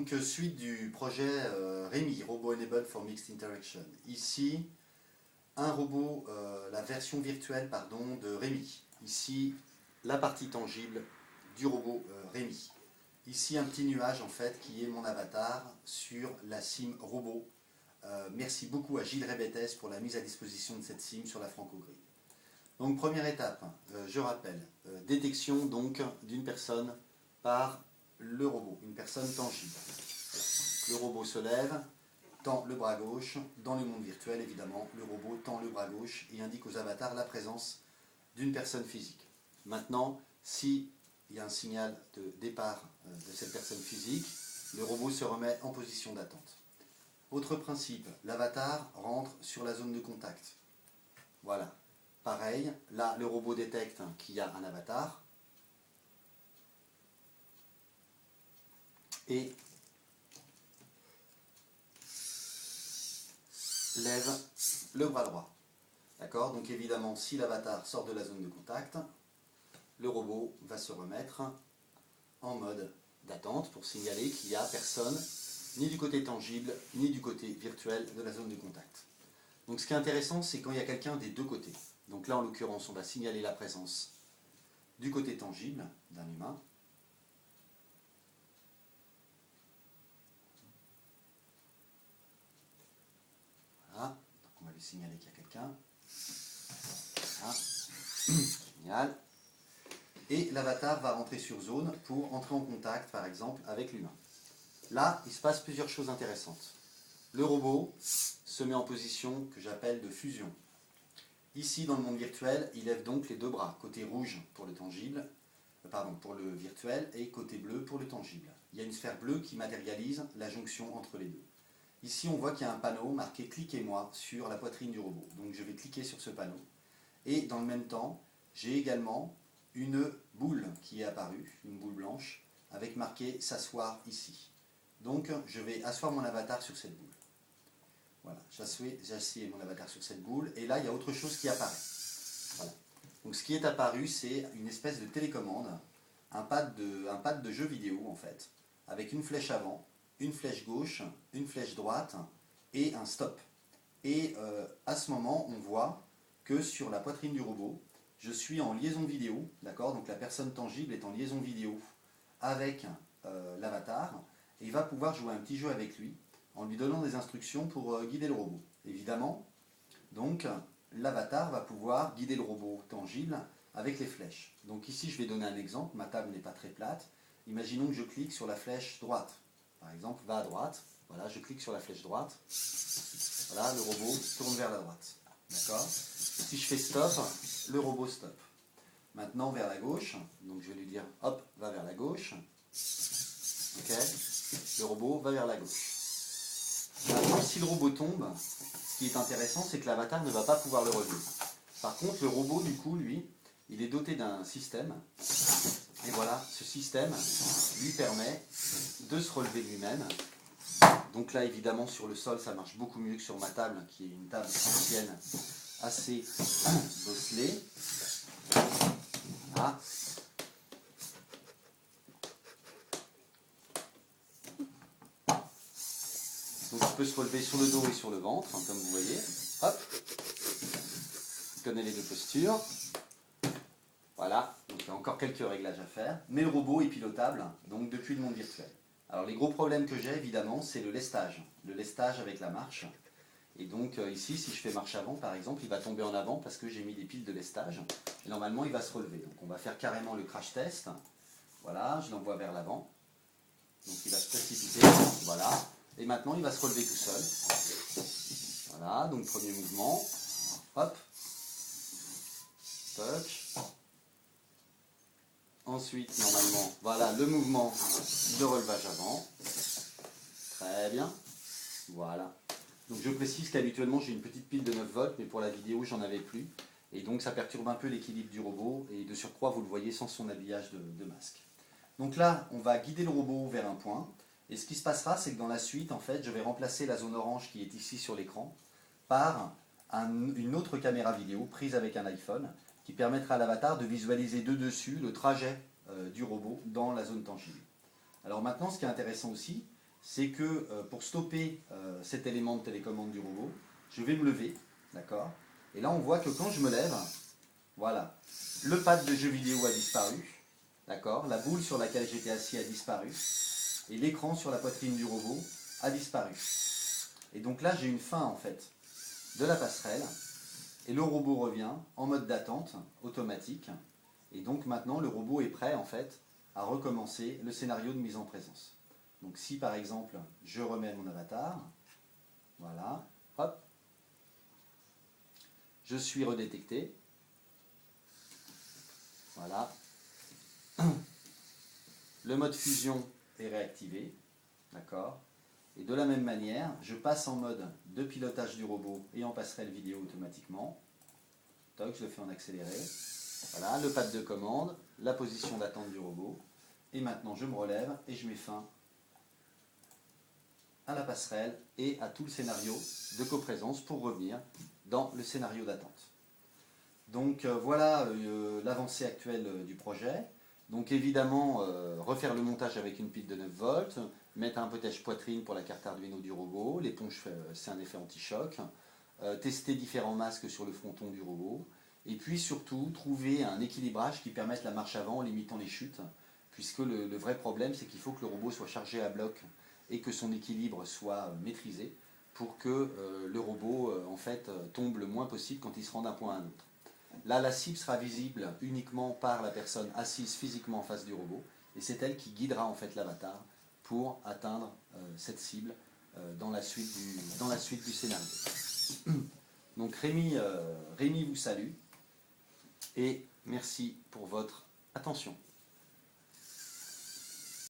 Donc, suite du projet REMI, Robot Enabled for Mixed Interaction. Ici, un robot, la version virtuelle pardon, de REMI. Ici, la partie tangible du robot REMI. Ici, un petit nuage en fait qui est mon avatar sur la SIM robot. Merci beaucoup à Gilles Rebetes pour la mise à disposition de cette SIM sur la Franco-Grid. Donc, première étape, je rappelle, détection donc d'une personne par le robot, une personne tangible. Le robot se lève, tend le bras gauche, dans le monde virtuel évidemment, le robot tend le bras gauche et indique aux avatars la présence d'une personne physique. Maintenant, s'il y a un signal de départ de cette personne physique, le robot se remet en position d'attente. Autre principe, l'avatar rentre sur la zone de contact. Voilà. Pareil, là le robot détecte qu'il y a un avatar et lève le bras droit. D'accord? Donc évidemment, si l'avatar sort de la zone de contact, le robot va se remettre en mode d'attente pour signaler qu'il n'y a personne, ni du côté tangible, ni du côté virtuel de la zone de contact. Donc ce qui est intéressant, c'est quand il y a quelqu'un des deux côtés. Donc là, en l'occurrence, on va signaler la présence du côté tangible d'un humain. Voilà, donc on va lui signaler qu'il y a quelqu'un. Voilà. Génial. Et l'avatar va rentrer sur zone pour entrer en contact, par exemple, avec l'humain. Là, il se passe plusieurs choses intéressantes. Le robot se met en position que j'appelle de fusion. Ici, dans le monde virtuel, il lève donc les deux bras, côté rouge pour le tangible, pour le virtuel, et côté bleu pour le tangible. Il y a une sphère bleue qui matérialise la jonction entre les deux. Ici, on voit qu'il y a un panneau marqué « Cliquez-moi » sur la poitrine du robot. Donc, je vais cliquer sur ce panneau. Et dans le même temps, j'ai également une boule qui est apparue, une boule blanche, avec marqué « S'asseoir ici ». Donc, je vais asseoir mon avatar sur cette boule. Voilà, j'assieds mon avatar sur cette boule, et là, il y a autre chose qui apparaît. Voilà. Donc, ce qui est apparu, c'est une espèce de télécommande, un pad de jeu vidéo, en fait, avec une flèche avant, une flèche gauche, une flèche droite, et un stop. Et à ce moment, on voit que sur la poitrine du robot, je suis en liaison vidéo, d'accord? Donc, la personne tangible est en liaison vidéo avec l'avatar, et il va pouvoir jouer un petit jeu avec lui, en lui donnant des instructions pour guider le robot. Évidemment, donc, l'avatar va pouvoir guider le robot tangible avec les flèches. Donc ici, je vais donner un exemple. Ma table n'est pas très plate. Imaginons que je clique sur la flèche droite. Par exemple, va à droite. Voilà, je clique sur la flèche droite. Voilà, le robot tourne vers la droite. D'accord? Si je fais stop, le robot stop. Maintenant, vers la gauche. Donc je vais lui dire, hop, va vers la gauche. Ok? Le robot va vers la gauche. Maintenant, si le robot tombe, ce qui est intéressant, c'est que l'avatar ne va pas pouvoir le relever. Par contre, le robot, du coup, lui, il est doté d'un système. Et voilà, ce système lui permet de se relever lui-même. Donc là, évidemment, sur le sol, ça marche beaucoup mieux que sur ma table, qui est une table ancienne, assez bosselée. Voilà. Donc il peut se relever sur le dos et sur le ventre, hein, comme vous voyez. Hop. Je connais les deux postures. Voilà. Donc il y a encore quelques réglages à faire. Mais le robot est pilotable, donc depuis le monde virtuel. Alors les gros problèmes que j'ai, évidemment, c'est le lestage. Le lestage avec la marche. Et donc ici, si je fais marche avant, par exemple, il va tomber en avant parce que j'ai mis des piles de lestage. Et normalement, il va se relever. Donc on va faire carrément le crash test. Voilà, je l'envoie vers l'avant. Donc il va se précipiter. Voilà. Et maintenant, il va se relever tout seul. Voilà, donc premier mouvement. Hop. Touch. Ensuite, normalement, voilà le mouvement de relevage avant. Très bien. Voilà. Donc je précise qu'habituellement, j'ai une petite pile de 9 volts, mais pour la vidéo, j'en avais plus. Et donc ça perturbe un peu l'équilibre du robot. Et de surcroît, vous le voyez sans son habillage de masque. Donc là, on va guider le robot vers un point. Et ce qui se passera, c'est que dans la suite, en fait, je vais remplacer la zone orange qui est ici sur l'écran par une autre caméra vidéo prise avec un iPhone qui permettra à l'avatar de visualiser de dessus le trajet du robot dans la zone tangible. Alors maintenant, ce qui est intéressant aussi, c'est que pour stopper cet élément de télécommande du robot, je vais me lever, d'accord? Et là on voit que quand je me lève, voilà, le pad de jeu vidéo a disparu, d'accord? La boule sur laquelle j'étais assis a disparu, et l'écran sur la poitrine du robot a disparu. Et donc là j'ai une fin en fait de la passerelle, et le robot revient en mode d'attente automatique, et donc maintenant le robot est prêt en fait à recommencer le scénario de mise en présence. Donc si par exemple je remets mon avatar, voilà, hop, je suis redétecté, voilà, le mode fusion est réactivé, d'accord, et de la même manière, je passe en mode de pilotage du robot et en passerelle vidéo automatiquement, toc, je le fais en accéléré, voilà, le pad de commande, la position d'attente du robot, et maintenant je me relève et je mets fin à la passerelle et à tout le scénario de coprésence pour revenir dans le scénario d'attente. Donc voilà l'avancée actuelle du projet. Donc évidemment, refaire le montage avec une pile de 9 volts, mettre un protège poitrine pour la carte Arduino du robot, l'éponge c'est un effet anti-choc, tester différents masques sur le fronton du robot, et puis surtout trouver un équilibrage qui permette la marche avant en limitant les chutes, puisque le vrai problème c'est qu'il faut que le robot soit chargé à bloc et que son équilibre soit maîtrisé pour que le robot en fait tombe le moins possible quand il se rend d'un point à un autre. Là, la cible sera visible uniquement par la personne assise physiquement en face du robot, et c'est elle qui guidera en fait l'avatar pour atteindre cette cible dans la suite du scénario. Donc Rémi vous salue, et merci pour votre attention.